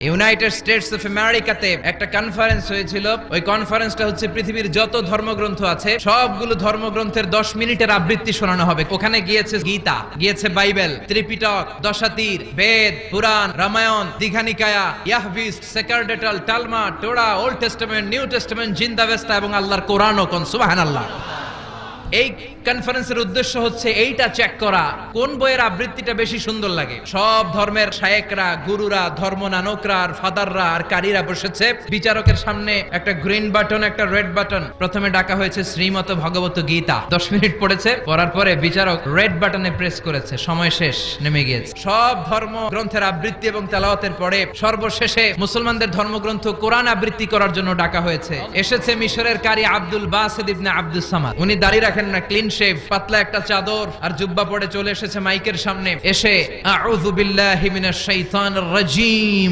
United states of আমেরিকাতে একটা conference হয়েছিল। ওই কনফারেন্সটা হচ্ছে পৃথিবীর যত ধর্মগ্রন্থ আছে সবগুলো ধর্মগ্রন্থের 10 মিনিটের আবৃত্তি শোনানো হবে। ওখানে গিয়েছে গীতা, গিয়েছে বাইবেল, ত্রিপিটক, দশাতীর, Veda, Purana, Ramayana, Dighanikaya, Yahwist, sacerdotal, Talmud, Torah, Old Testament, New Testament, Zend Avesta এবং আল্লাহর কোরআনও। কোন সুবহানাল্লাহ। এই কনফারেন্সের উদ্দেশ্য হচ্ছে এইটা চেক করা কোন বইয়ের আবৃত্তিটা বেশি সুন্দর লাগে। সব ধর্মের শায়েকরা, গুরুরা, ধর্মনানকরা আর ফাদাররা আর কারীরা বসেছে। বিচারকের সামনে একটা গ্রিন বাটন, একটা রেড বাটন। প্রথমে ডাকা হয়েছে শ্রীমত ভগবত গীতা। 10 মিনিট পড়েছে, পড়ার পরে বিচারক রেড বাটনে প্রেস করেছে, সময় শেষ, নেমে গিয়েছে। সব ধর্ম গ্রন্থের আবৃত্তি এবং তেলাওয়াতের পরে সর্বশেষে মুসলমানদের ধর্মগ্রন্থ কোরআন আবৃত্তি করার জন্য ডাকা হয়েছে। এসেছে মিশরের কারি আব্দুল বাসিত ইবনে আব্দুস সামাদ। উনি দাড়ি রাখেন না, ক্লিন শেভ, পাতলা একটা চাদর আর জুব্বা পরে চলে এসেছে মাইকের সামনে। এসে আউযু বিল্লাহি মিনাশ শাইতানির রাজীম